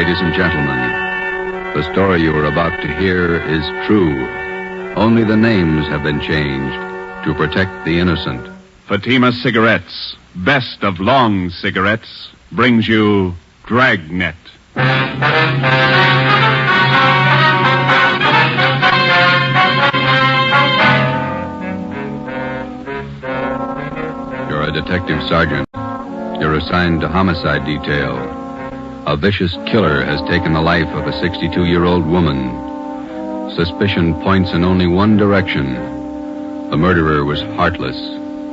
Ladies and gentlemen, the story you are about to hear is true. Only the names have been changed to protect the innocent. Fatima Cigarettes, best of long cigarettes, brings you Dragnet. You're a detective sergeant. You're assigned to homicide detail. A vicious killer has taken the life of a 62-year-old woman. Suspicion points in only one direction. The murderer was heartless,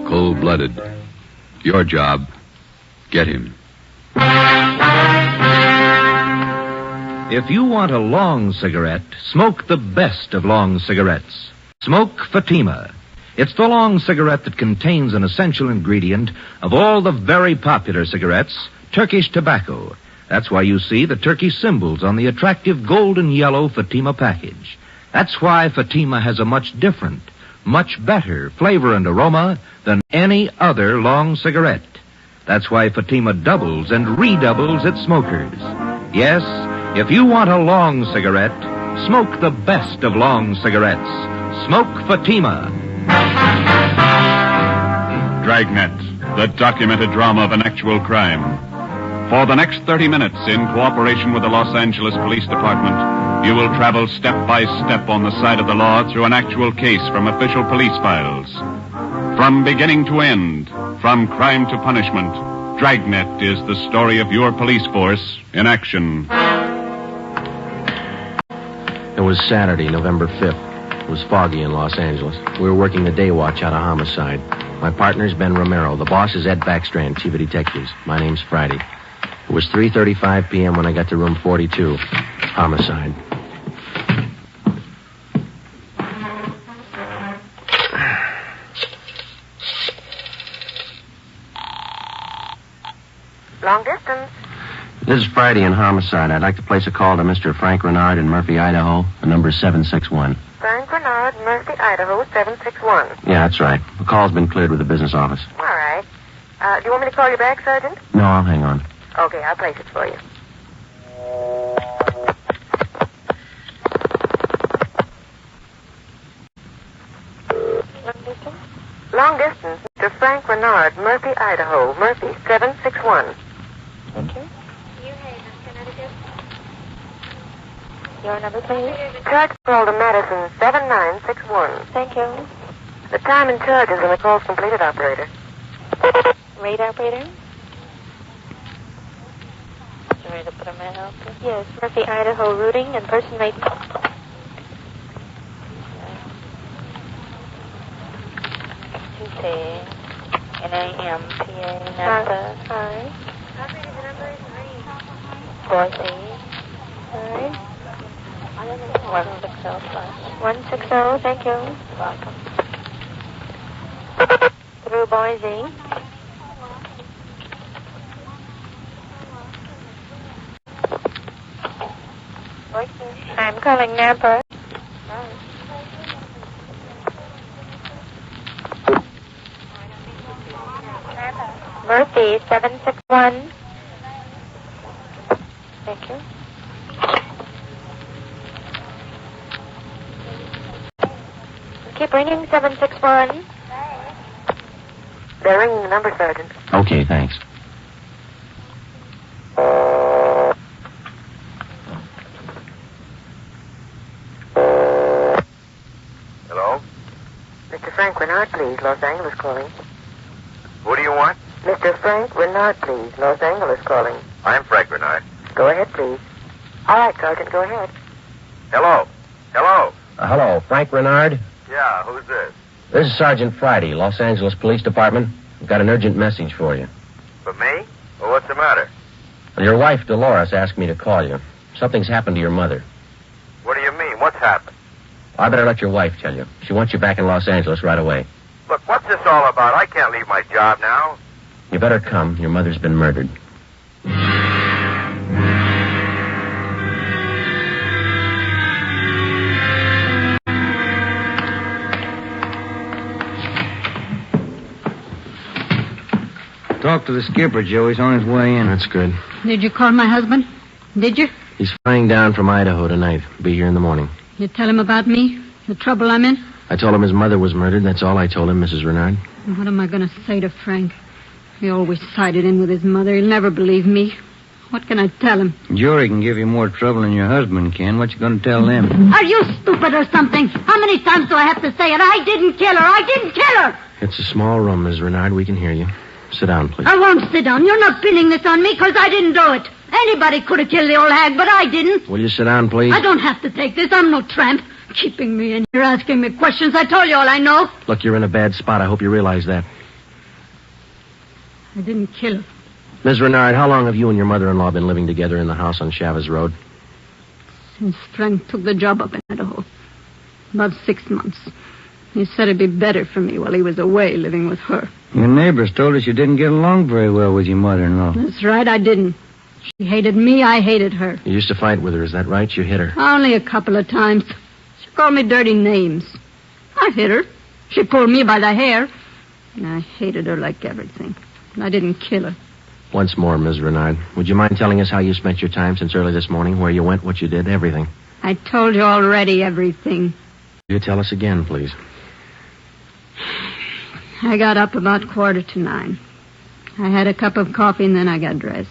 cold-blooded. Your job, get him. If you want a long cigarette, smoke the best of long cigarettes. Smoke Fatima. It's the long cigarette that contains an essential ingredient of all the very popular cigarettes, Turkish tobacco. That's why you see the Turkish symbols on the attractive golden yellow Fatima package. That's why Fatima has a much different, much better flavor and aroma than any other long cigarette. That's why Fatima doubles and redoubles its smokers. Yes, if you want a long cigarette, smoke the best of long cigarettes. Smoke Fatima. Dragnet, the documented drama of an actual crime. For the next 30 minutes, in cooperation with the Los Angeles Police Department, you will travel step by step on the side of the law through an actual case from official police files. From beginning to end, from crime to punishment, Dragnet is the story of your police force in action. It was Saturday, November 5th. It was foggy in Los Angeles. We were working the day watch out of homicide. My partner's Ben Romero. The boss is Ed Backstrand, chief of detectives. My name's Friday. It was 3:35 p.m. when I got to room 42. Homicide. Long distance. This is Friday in homicide. I'd like to place a call to Mr. Frank Renard in Murphy, Idaho. The number is 761. Frank Renard, Murphy, Idaho, 761. Yeah, that's right. The call's been cleared with the business office. All right. Do you want me to call you back, Sergeant? No, I'll hang on. Okay, I'll place it for you. Long distance, Mr. Frank Renard, Murphy, Idaho. Murphy, 761. Thank you. New Haven, Connecticut. Your number, please. Charge call to Madison, 7961. Thank you. The time and charges when the call's completed, operator. Read, operator. You ready to put a man out? Yes, Murphy, Idaho, routing and person made. N-A-M-P-A, Napa. Hi. Operator, the number is 3. 160 160, thank you. Welcome. Through Boise. I'm calling Napa. Murphy, 761. Thank you. Keep ringing, 761. They're ringing the number, Sergeant. Okay, thanks. Hello? Mr. Frank Renard, please. Los Angeles calling. Who do you want? Mr. Frank Renard, please. Los Angeles calling. I'm Frank Renard. Go ahead, please. All right, Sergeant, go ahead. Hello? Hello? Hello, Frank Renard? Yeah, who's this? This is Sergeant Friday, Los Angeles Police Department. I've got an urgent message for you. For me? Well, what's the matter? Well, your wife, Dolores, asked me to call you. Something's happened to your mother. What do you mean? What's happened? I better let your wife tell you. She wants you back in Los Angeles right away. Look, what's this all about? I can't leave my job now. You better come. Your mother's been murdered. Talk to the skipper, Joe. He's on his way in. That's good. Did you call my husband? Did you? He's flying down from Idaho tonight. Be here in the morning. You tell him about me? The trouble I'm in? I told him his mother was murdered. That's all I told him, Mrs. Renard. What am I going to say to Frank? He always sided in with his mother. He'll never believe me. What can I tell him? Jury can give you more trouble than your husband can. What you going to tell them? Are you stupid or something? How many times do I have to say it? I didn't kill her. I didn't kill her. It's a small room, Miss Renard. We can hear you. Sit down, please. I won't sit down. You're not pinning this on me because I didn't do it. Anybody could have killed the old hag, but I didn't. Will you sit down, please? I don't have to take this. I'm no tramp. Keeping me in here, asking me questions. I told you all I know. Look, you're in a bad spot. I hope you realize that. I didn't kill her. Ms. Renard, how long have you and your mother-in-law been living together in the house on Chavez Road? Since Frank took the job up in Idaho. About 6 months. He said it'd be better for me while he was away living with her. Your neighbors told us you didn't get along very well with your mother-in-law. That's right, I didn't. She hated me, I hated her. You used to fight with her, is that right? You hit her. Only a couple of times. She called me dirty names. I hit her. She pulled me by the hair. And I hated her like everything. And I didn't kill her. Once more, Ms. Renard, would you mind telling us how you spent your time since early this morning, where you went, what you did, everything? I told you already everything. Will you tell us again, please? I got up about 9:15. I had a cup of coffee and then I got dressed.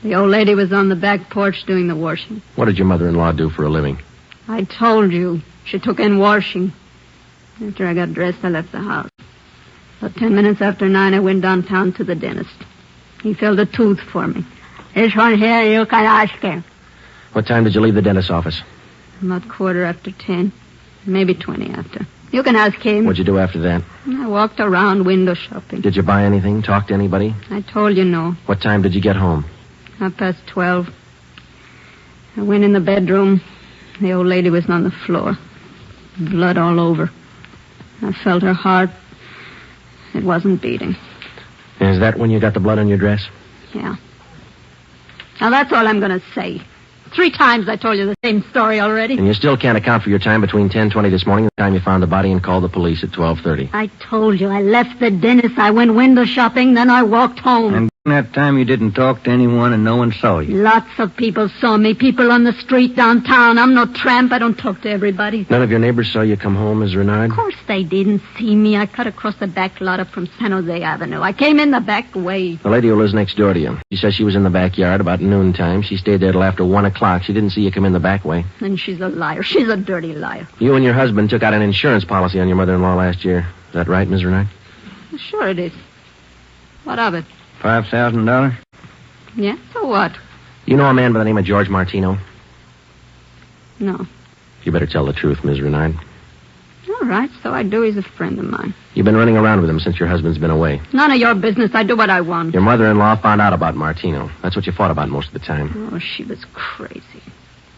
The old lady was on the back porch doing the washing. What did your mother-in-law do for a living? I told you. She took in washing. After I got dressed, I left the house. About 10 minutes after 9, I went downtown to the dentist. He filled a tooth for me. This one here, you can ask him. What time did you leave the dentist's office? About 10:15. Maybe 20 after. You can ask him. What'd you do after that? I walked around window shopping. Did you buy anything? Talk to anybody? I told you no. What time did you get home? 12:30. I went in the bedroom. The old lady was on the floor. Blood all over. I felt her heart. It wasn't beating. Is that when you got the blood on your dress? Yeah. Now, that's all I'm going to say. 3 times I told you the same story already. And you still can't account for your time between 10:20 this morning and the time you found the body and called the police at 12:30. I told you. I left the dentist. I went window shopping. Then I walked home. And that time you didn't talk to anyone and no one saw you. Lots of people saw me. People on the street downtown. I'm no tramp. I don't talk to everybody. None of your neighbors saw you come home, Ms. Renard? Of course they didn't see me. I cut across the back lot up from San Jose Avenue. I came in the back way. The lady who lives next door to you. She says she was in the backyard about noontime. She stayed there till after 1 o'clock. She didn't see you come in the back way. And she's a liar. She's a dirty liar. You and your husband took out an insurance policy on your mother-in-law last year. Is that right, Ms. Renard? Sure it is. What of it? $5,000? Yeah, so what? You know a man by the name of George Martino? No. You better tell the truth, Ms. Renard. All right, so I do. He's a friend of mine. You've been running around with him since your husband's been away. None of your business. I do what I want. Your mother-in-law found out about Martino. That's what you fought about most of the time. Oh, she was crazy.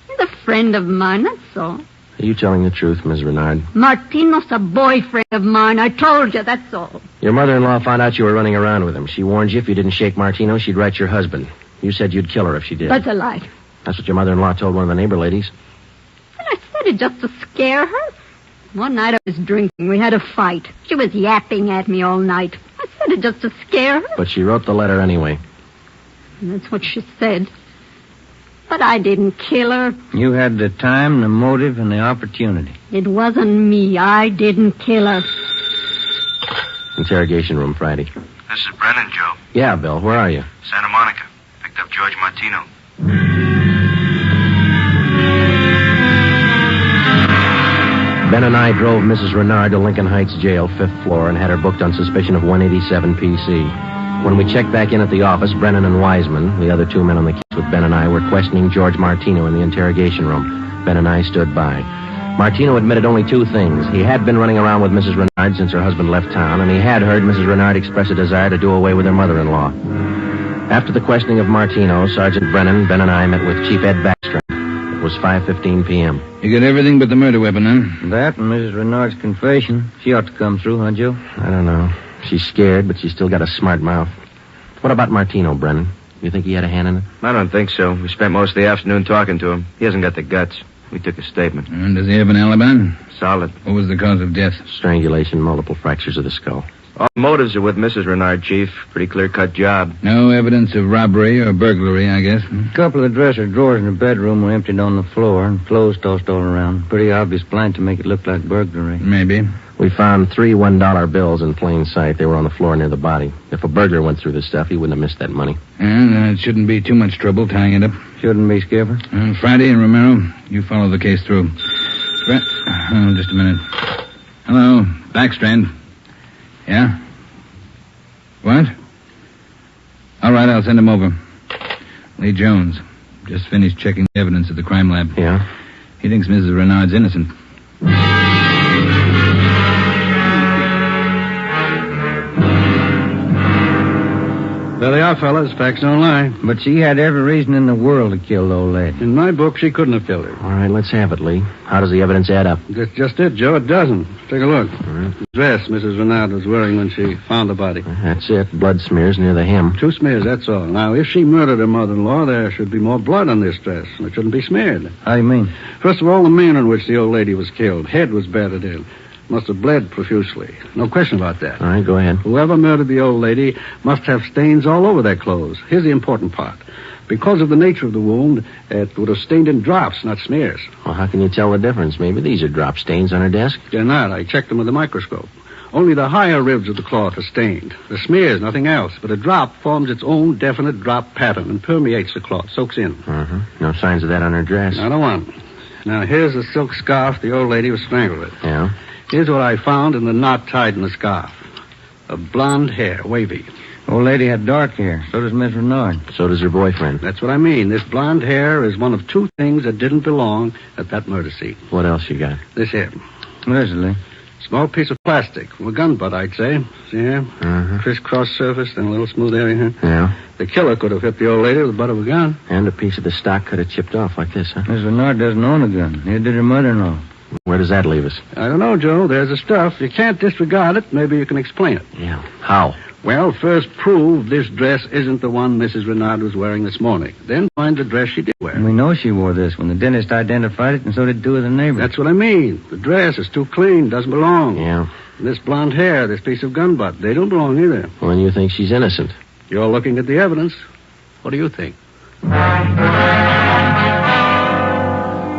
He's a friend of mine, that's all. Are you telling the truth, Ms. Renard? Martino's a boyfriend of mine. I told you, that's all. Your mother-in-law found out you were running around with him. She warned you if you didn't shake Martino, she'd write your husband. You said you'd kill her if she did. That's a lie. That's what your mother-in-law told one of the neighbor ladies. And I said it just to scare her. One night I was drinking. We had a fight. She was yapping at me all night. I said it just to scare her. But she wrote the letter anyway. And that's what she said. But I didn't kill her. You had the time, the motive, and the opportunity. It wasn't me. I didn't kill her. Interrogation room, Friday. This is Brennan, Joe. Yeah, Bill. Where are you? Santa Monica. Picked up George Martino. Ben and I drove Mrs. Renard to Lincoln Heights Jail, 5th floor, and had her booked on suspicion of 187 PC. When we checked back in at the office, Brennan and Wiseman, the other 2 men on the case with Ben and I, were questioning George Martino in the interrogation room. Ben and I stood by. Martino admitted only 2 things. He had been running around with Mrs. Renard since her husband left town, and he had heard Mrs. Renard express a desire to do away with her mother-in-law. After the questioning of Martino, Sergeant Brennan, Ben and I met with Chief Ed Backstrand. It was 5:15 p.m. You got everything but the murder weapon, huh? That and Mrs. Renard's confession. She ought to come through, huh, Joe? I don't know. She's scared, but she's still got a smart mouth. What about Martino, Brennan? You think he had a hand in it? I don't think so. We spent most of the afternoon talking to him. He hasn't got the guts. We took a statement. And does he have an alibi? Solid. What was the cause of death? Strangulation, multiple fractures of the skull. All motives are with Mrs. Renard, Chief. Pretty clear-cut job. No evidence of robbery or burglary, I guess. A couple of dresser drawers in the bedroom were emptied on the floor and clothes tossed all around. Pretty obvious plan to make it look like burglary. Maybe. We found 3 $1 bills in plain sight. They were on the floor near the body. If a burglar went through the stuff, he wouldn't have missed that money. And it shouldn't be too much trouble tying it up. Shouldn't be, Skipper. Friday and Romero, you follow the case through. Just a minute. Hello, Backstrand. Yeah? What? All right, I'll send him over. Lee Jones. Just finished checking the evidence at the crime lab. Yeah? He thinks Mrs. Renard's innocent. There they are, fellas. Facts don't lie. But she had every reason in the world to kill the old lady. In my book, she couldn't have killed her. All right, let's have it, Lee. How does the evidence add up? That's just it, Joe. It doesn't. Take a look. The dress Mrs. Renard was wearing when she found the body. That's it. Blood smears near the hem. 2 smears, that's all. Now, if she murdered her mother-in-law, there should be more blood on this dress, and it shouldn't be smeared. How do you mean? First of all, the manner in which the old lady was killed. Head was battered in. Must have bled profusely. No question about that. All right, go ahead. Whoever murdered the old lady must have stains all over their clothes. Here's the important part. Because of the nature of the wound, it would have stained in drops, not smears. Well, how can you tell the difference? Maybe these are drop stains on her desk. They're not. I checked them with a microscope. Only the higher ribs of the cloth are stained. The smears, nothing else. But a drop forms its own definite drop pattern and permeates the cloth, soaks in. No signs of that on her dress. Not a one. Now, here's the silk scarf the old lady was strangled with. Yeah? Here's what I found in the knot tied in the scarf. A blonde hair, wavy. Old lady had dark hair. So does Miss Renard. So does her boyfriend. That's what I mean. This blonde hair is one of 2 things that didn't belong at that murder scene. What else you got? This here. What is it, Lee? Small piece of plastic. From a gun butt, I'd say. See here? Crisscross surface, then a little smooth area here. Yeah? The killer could have hit the old lady with the butt of a gun. And a piece of the stock could have chipped off like this, huh? Miss Renard doesn't own a gun. Neither did her mother-in-law. Where does that leave us? I don't know, Joe. There's the stuff. You can't disregard it. Maybe you can explain it. Yeah. How? Well, first prove this dress isn't the one Mrs. Renard was wearing this morning. Then find the dress she did wear. And we know she wore this when the dentist identified it, and so did 2 of the neighbors. That's what I mean. The dress is too clean, doesn't belong. Yeah. And this blonde hair, this piece of gun butt, they don't belong either. Well, then you think she's innocent. You're looking at the evidence. What do you think?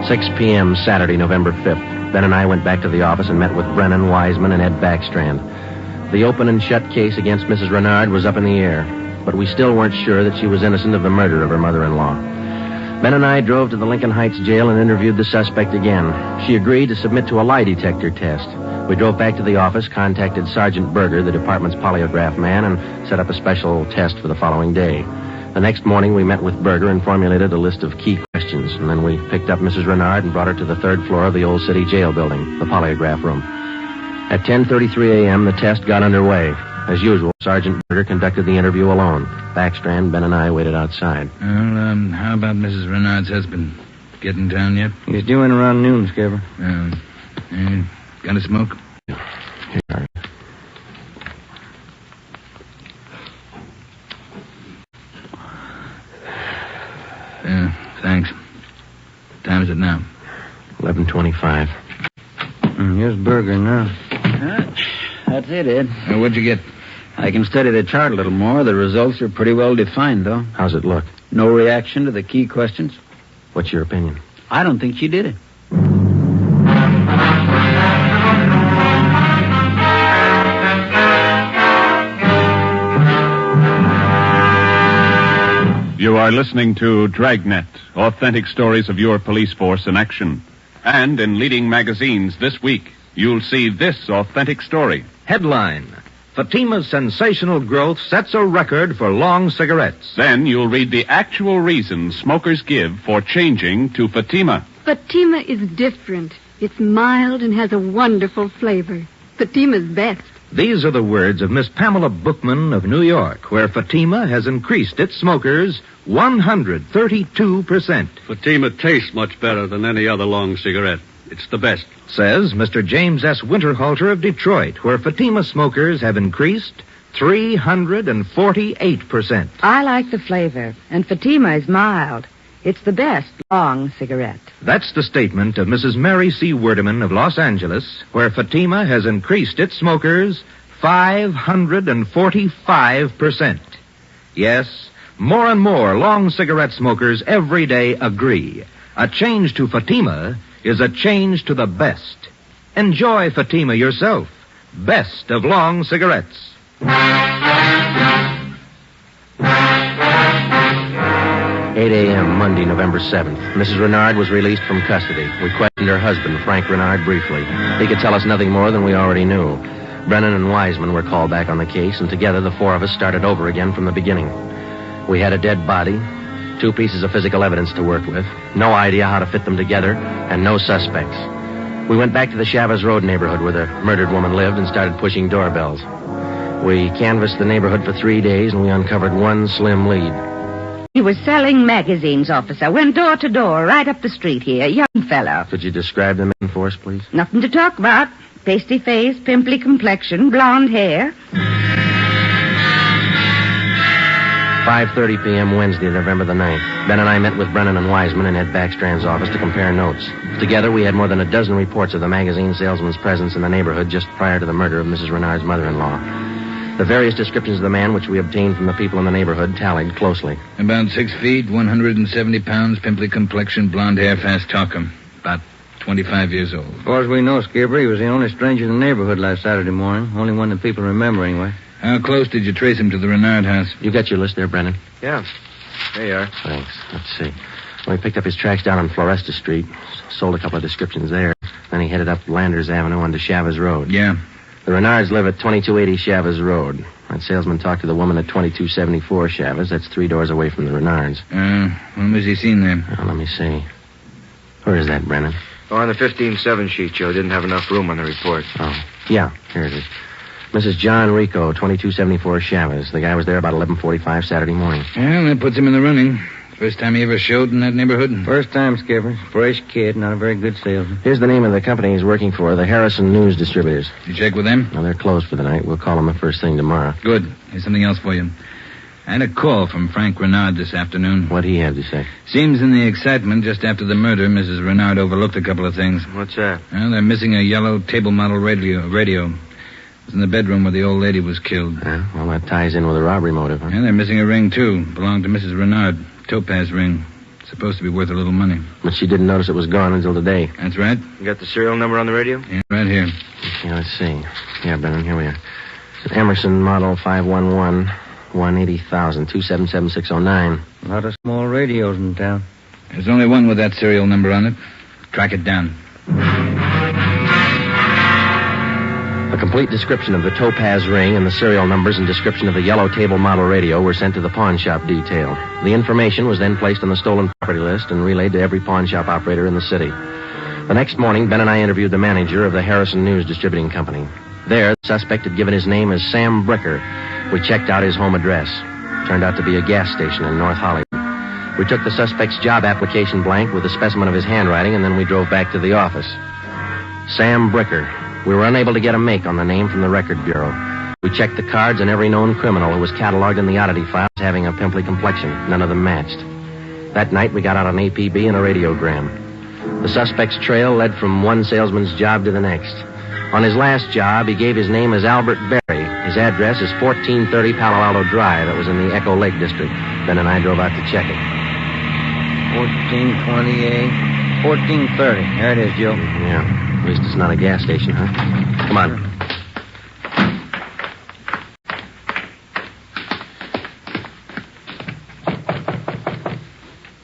6 p.m. Saturday, November 5th. Ben and I went back to the office and met with Brennan, Wiseman, and Ed Backstrand. The open and shut case against Mrs. Renard was up in the air, but we still weren't sure that she was innocent of the murder of her mother-in-law. Ben and I drove to the Lincoln Heights jail and interviewed the suspect again. She agreed to submit to a lie detector test. We drove back to the office, contacted Sergeant Berger, the department's polygraph man, and set up a special test for the following day. The next morning, we met with Berger and formulated a list of key questions, and then we picked up Mrs. Renard and brought her to the 3rd floor of the old city jail building, the polygraph room. At 10:33 a.m., the test got underway. As usual, Sergeant Berger conducted the interview alone. Backstrand, Ben, and I waited outside. Well, how about Mrs. Renard's husband? Get in town yet? He's due in around noon, Skipper. Got a smoke? Here you are. Thanks. What time is it now? 11:25. Here's Berger now. That's it, Ed. What'd you get? I can study the chart a little more. The results are pretty well defined, though. How's it look? No reaction to the key questions. What's your opinion? I don't think she did it. You are listening to Dragnet, authentic stories of your police force in action. And in leading magazines this week, you'll see this authentic story. Headline: Fatima's sensational growth sets a record for long cigarettes. Then you'll read the actual reasons smokers give for changing to Fatima. Fatima is different. It's mild and has a wonderful flavor. Fatima's best. These are the words of Miss Pamela Bookman of New York, where Fatima has increased its smokers 132%. Fatima tastes much better than any other long cigarette. It's the best. Says Mr. James S. Winterhalter of Detroit, where Fatima smokers have increased 348%. I like the flavor, and Fatima is mild. It's the best long cigarette. That's the statement of Mrs. Mary C. Werdeman of Los Angeles, where Fatima has increased its smokers 545%. Yes, more and more long cigarette smokers every day agree. A change to Fatima is a change to the best. Enjoy Fatima yourself. Best of long cigarettes. 8 a.m., Monday, November 7th. Mrs. Renard was released from custody. We questioned her husband, Frank Renard, briefly. He could tell us nothing more than we already knew. Brennan and Wiseman were called back on the case, and together the four of us started over again from the beginning. We had a dead body, 2 pieces of physical evidence to work with, no idea how to fit them together, and no suspects. We went back to the Chavez Road neighborhood where the murdered woman lived and started pushing doorbells. We canvassed the neighborhood for 3 days, and we uncovered one slim lead. He was selling magazines, officer. Went door to door, right up the street here. Young fellow. Could you describe the man for us, please? Nothing to talk about. Pasty face, pimply complexion, blonde hair. 5:30 p.m. Wednesday, November the 9th. Ben and I met with Brennan and Wiseman in Ed Backstrand's office to compare notes. Together, we had more than a dozen reports of the magazine salesman's presence in the neighborhood just prior to the murder of Mrs. Renard's mother-in-law. The various descriptions of the man which we obtained from the people in the neighborhood tallied closely. About 6 feet, 170 pounds, pimply complexion, blonde hair, fast talker. About 25 years old. As far as we know, Skipper, he was the only stranger in the neighborhood last Saturday morning. Only one that people remember, anyway. How close did you trace him to the Renard house? You got your list there, Brennan? Yeah. There you are. Thanks. Let's see. Well, he picked up his tracks down on Floresta Street, sold a couple of descriptions there. Then he headed up Landers Avenue onto Chavez Road. Yeah. The Renards live at 2280 Chavez Road. That salesman talked to the woman at 2274 Chavez. That's 3 doors away from the Renards. When was he seen there? Oh, let me see. Where is that, Brennan? Oh, on the 15-7 sheet, Joe. Didn't have enough room on the report. Oh, yeah. Here it is. Mrs. John Rico, 2274 Chavez. The guy was there about 11:45 Saturday morning. Well, that puts him in the running. First time he ever showed in that neighborhood? First time, Skipper. Fresh kid, not a very good salesman. Here's the name of the company he's working for, the Harrison News Distributors. You check with them? Well, they're closed for the night. We'll call them the first thing tomorrow. Good. Here's something else for you. I had a call from Frank Renard this afternoon. What'd he have to say? Seems in the excitement just after the murder, Mrs. Renard overlooked a couple of things. What's that? Well, they're missing a yellow table model radio. It was in the bedroom where the old lady was killed. Well, that ties in with a robbery motive, huh? Yeah, they're missing a ring, too. Belonged to Mrs. Renard. Topaz ring. Supposed to be worth a little money. But she didn't notice it was gone until today. That's right. You got the serial number on the radio? Yeah, right here. Yeah, let's see. Yeah, Brennan, here we are. It's an Emerson model 511, 180,000, 277609. A lot of small radios in town. There's only one with that serial number on it. Track it down. A complete description of the Topaz ring and the serial numbers and description of the yellow table model radio were sent to the pawn shop detail. The information was then placed on the stolen property list and relayed to every pawn shop operator in the city. The next morning, Ben and I interviewed the manager of the Harrison News Distributing Company. There, the suspect had given his name as Sam Bricker. We checked out his home address. Turned out to be a gas station in North Hollywood. We took the suspect's job application blank with a specimen of his handwriting, and then we drove back to the office. Sam Bricker. We were unable to get a make on the name from the Record Bureau. We checked the cards on every known criminal who was cataloged in the oddity files having a pimply complexion. None of them matched. That night, we got out an APB and a radiogram. The suspect's trail led from one salesman's job to the next. On his last job, he gave his name as Albert Berry. His address is 1430 Palo Alto Drive. That was in the Echo Lake District. Ben and I drove out to check it. 1428, 1430. There it is, Joe. Yeah. At least it's not a gas station, huh? Come on.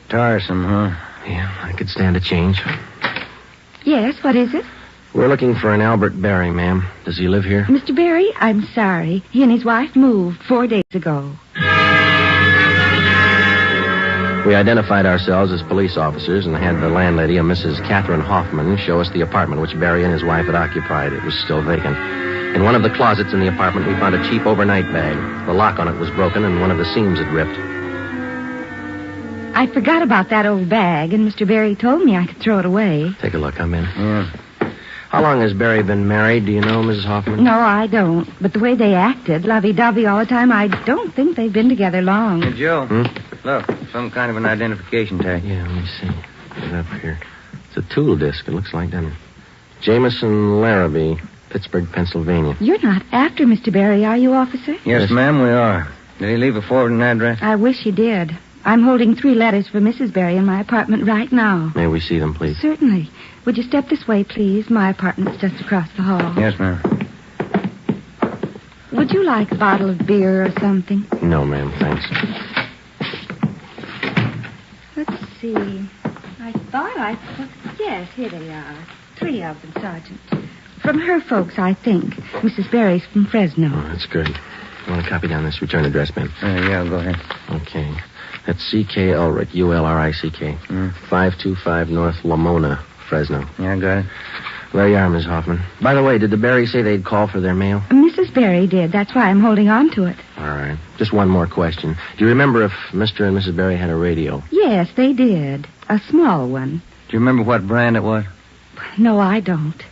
Tiresome, huh? Yeah, I could stand a change. Yes, what is it? We're looking for an Albert Berry, ma'am. Does he live here? Mr. Berry, I'm sorry. He and his wife moved 4 days ago. We identified ourselves as police officers and had the landlady, a Mrs. Catherine Hoffman, show us the apartment which Berry and his wife had occupied. It was still vacant. In one of the closets in the apartment, we found a cheap overnight bag. The lock on it was broken and one of the seams had ripped. I forgot about that old bag, and Mr. Berry told me I could throw it away. Take a look. I'm in. Yeah. How long has Berry been married? Do you know, Mrs. Hoffman? No, I don't. But the way they acted, lovey-dovey all the time, I don't think they've been together long. Hey, Joe. Look, some kind of an identification tag. Yeah, let me see. Get it up here. It's a tool disc, it looks like, doesn't it? Jameson Larrabee, Pittsburgh, Pennsylvania. You're not after Mr. Barry, are you, officer? Yes, ma'am, we are. Did he leave a forwarding address? I wish he did. I'm holding 3 letters for Mrs. Barry in my apartment right now. May we see them, please? Certainly. Would you step this way, please? My apartment's just across the hall. Yes, ma'am. Would you like a bottle of beer or something? No, ma'am, thanks. Let's see. I thought I put... Yes, here they are. 3 of them, Sergeant. From her folks, I think. Mrs. Barry's from Fresno. Oh, that's good. You want to copy down this return address, Ben? Yeah, go ahead. Okay. That's C.K. Ulrich, U-L-R-I-C-K. 525 North Lamona, Fresno. Yeah, I got it. There you are, Miss Hoffman. By the way, did the Barrys say they'd call for their mail? Mrs. Barry did. That's why I'm holding on to it. All right. Just one more question. Do you remember if Mr. and Mrs. Barry had a radio? Yes, they did. A small one. Do you remember what brand it was? No, I don't.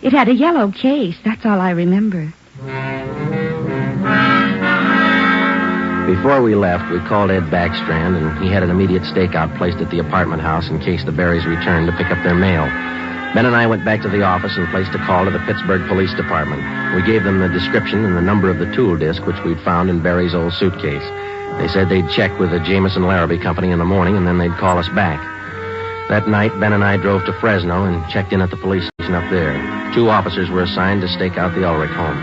It had a yellow case. That's all I remember. Before we left, we called Ed Backstrand, and he had an immediate stakeout placed at the apartment house in case the Barrys returned to pick up their mail. Ben and I went back to the office and placed a call to the Pittsburgh Police Department. We gave them the description and the number of the tool disc which we'd found in Barry's old suitcase. They said they'd check with the Jameson Larrabee Company in the morning, and then they'd call us back. That night, Ben and I drove to Fresno and checked in at the police station up there. 2 officers were assigned to stake out the Ulrich home.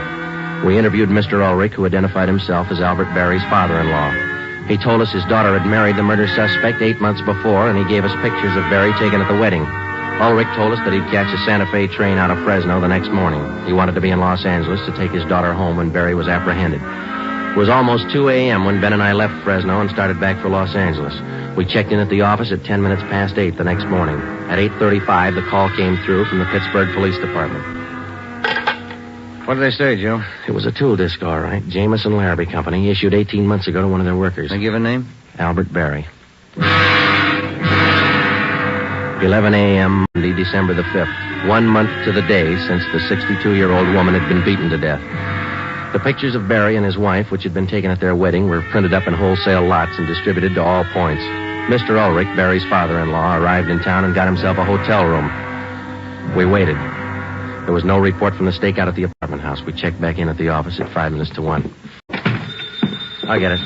We interviewed Mr. Ulrich, who identified himself as Albert Barry's father-in-law. He told us his daughter had married the murder suspect 8 months before, and he gave us pictures of Barry taken at the wedding. Ulrich told us that he'd catch a Santa Fe train out of Fresno the next morning. He wanted to be in Los Angeles to take his daughter home when Barry was apprehended. It was almost 2 a.m. when Ben and I left Fresno and started back for Los Angeles. We checked in at the office at 10 minutes past 8 the next morning. At 8:35, the call came through from the Pittsburgh Police Department. What did they say, Joe? It was a tool disc, all right. Jameson Larrabee Company, issued 18 months ago to one of their workers. They give a name? Albert Barry. 11 a.m. Monday, December the 5th. 1 month to the day since the 62-year-old woman had been beaten to death. The pictures of Barry and his wife, which had been taken at their wedding, were printed up in wholesale lots and distributed to all points. Mr. Ulrich, Barry's father-in-law, arrived in town and got himself a hotel room. We waited. There was no report from the stakeout at the apartment house. We checked back in at the office at 5 minutes to 1. I get it.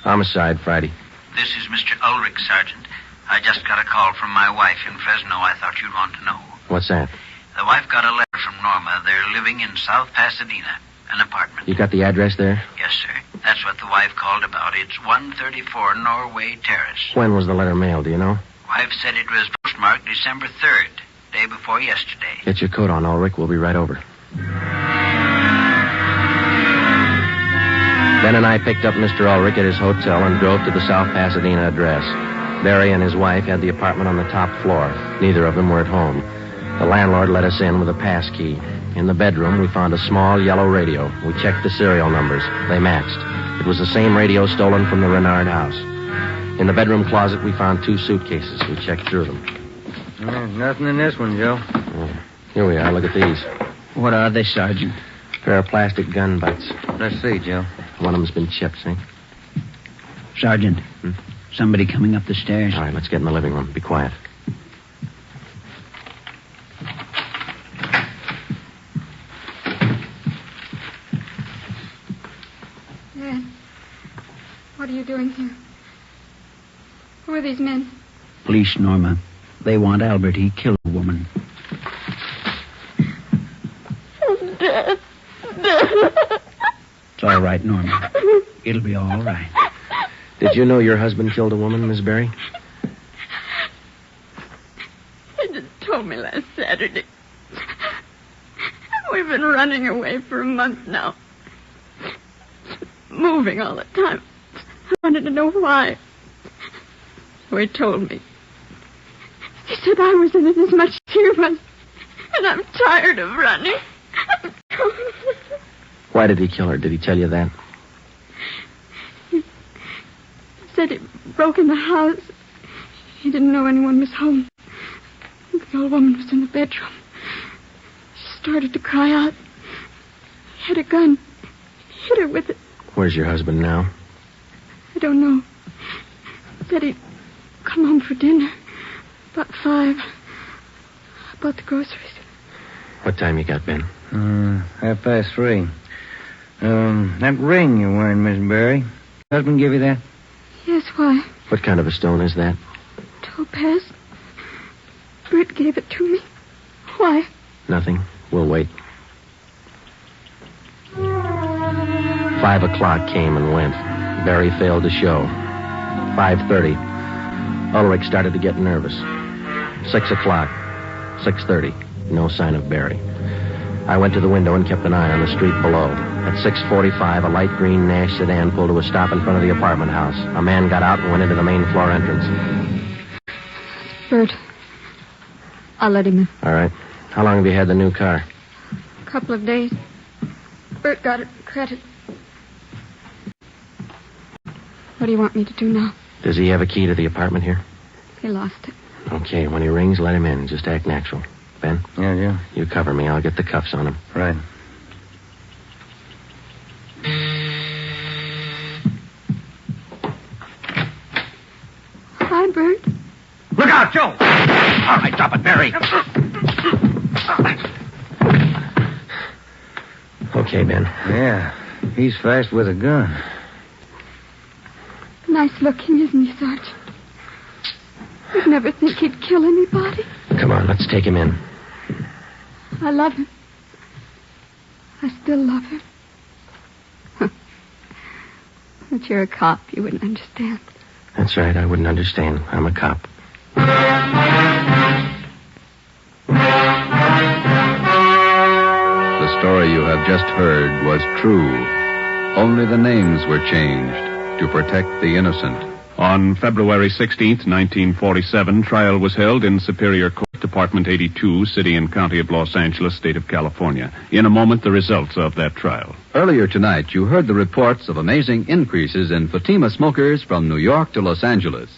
Homicide, Friday. This is Mr. Ulrich, Sergeant. I just got a call from my wife in Fresno. I thought you'd want to know. What's that? The wife got a letter from Norma. They're living in South Pasadena, an apartment. You got the address there? Yes, sir. That's what the wife called about. It's 134 Norway Terrace. When was the letter mailed, do you know? Wife said it was postmarked December 3rd, day before yesterday. Get your coat on, Ulrich. We'll be right over. Ben and I picked up Mr. Ulrich at his hotel and drove to the South Pasadena address. Barry and his wife had the apartment on the top floor. Neither of them were at home. The landlord let us in with a pass key. In the bedroom, we found a small yellow radio. We checked the serial numbers. They matched. It was the same radio stolen from the Renard house. In the bedroom closet, we found 2 suitcases. We checked through them. Nothing in this one, Joe. Here we are. Look at these. What are they, Sergeant? A pair of plastic gun butts. Let's see, Joe. One of them's been chipped, see? Sergeant, somebody coming up the stairs. All right, let's get in the living room. Be quiet. Dad, what are you doing here? Who are these men? Police, Norma. They want Albert. He killed a woman. Dad. It's all right, Norma. It'll be all right. Did you know your husband killed a woman, Miss Barry? He just told me last Saturday. We've been running away for a month now. Moving all the time. I wanted to know why. So he told me. He said I was in it as much as he was. And I'm tired of running. Why did he kill her? Did he tell you that? He said he broke in the house. He didn't know anyone was home. The old woman was in the bedroom. She started to cry out. He had a gun. He hit her with it. Where's your husband now? I don't know. He said he'd come home for dinner. About 5. bought the groceries. What time you got, Ben? 3:30. That ring you're wearing, Miss Berry. Husband give you that? Yes, why? What kind of a stone is that? Topaz. Bert gave it to me. Why? Nothing. We'll wait. 5 o'clock came and went. Barry failed to show. 5:30. Ulrich started to get nervous. 6 o'clock. 6:30. No sign of Barry. I went to the window and kept an eye on the street below. At 6:45, a light green Nash sedan pulled to a stop in front of the apartment house. A man got out and went into the main floor entrance. Bert. I'll let him in. All right. How long have you had the new car? A couple of days. Bert got it credit. What do you want me to do now? Does he have a key to the apartment here? He lost it. Okay, when he rings, let him in. Just act natural. Ben? Yeah. You cover me. I'll get the cuffs on him. Right. Hi, Bert. Look out, Joe! All right, drop it, Barry. Okay, Ben. Yeah. He's fast with a gun. Nice looking, isn't he, Sergeant? You'd never think he'd kill anybody. Come on, let's take him in. I love him. I still love him. But you're a cop. You wouldn't understand. That's right. I wouldn't understand. I'm a cop. The story you have just heard was true. Only the names were changed to protect the innocent. On February 16th, 1947, trial was held in Superior Court, Department 82, City and County of Los Angeles, State of California. In a moment, the results of that trial. Earlier tonight, you heard the reports of amazing increases in Fatima smokers from New York to Los Angeles.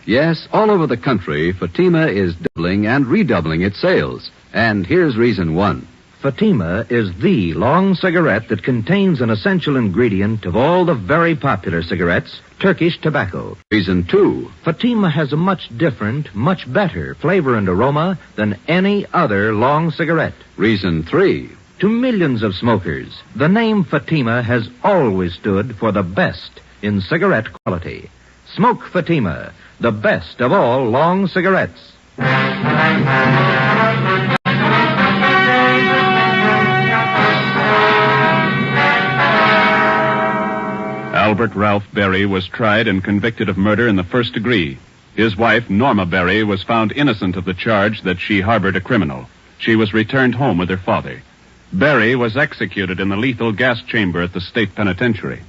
Yes, all over the country, Fatima is doubling and redoubling its sales. And here's reason one. Fatima is the long cigarette that contains an essential ingredient of all the very popular cigarettes, Turkish tobacco. Reason two. Fatima has a much different, much better flavor and aroma than any other long cigarette. Reason three. To millions of smokers, the name Fatima has always stood for the best in cigarette quality. Smoke Fatima, the best of all long cigarettes. Albert Ralph Berry was tried and convicted of murder in the first degree. His wife, Norma Berry, was found innocent of the charge that she harbored a criminal. She was returned home with her father. Berry was executed in the lethal gas chamber at the state penitentiary.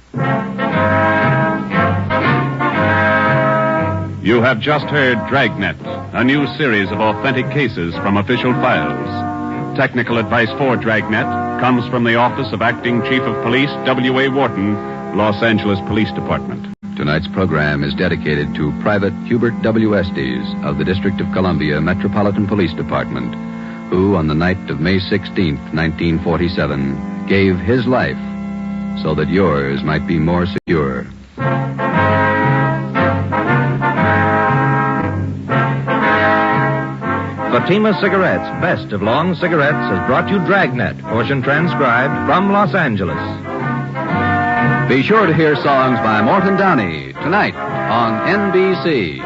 You have just heard Dragnet, a new series of authentic cases from official files. Technical advice for Dragnet comes from the Office of Acting Chief of Police, W.A. Wharton, Los Angeles Police Department. Tonight's program is dedicated to Private Hubert W. Estes of the District of Columbia Metropolitan Police Department, who on the night of May 16th, 1947, gave his life so that yours might be more secure. Fatima Cigarettes, best of long cigarettes, has brought you Dragnet, portion transcribed from Los Angeles. Be sure to hear songs by Morton Downey tonight on NBC.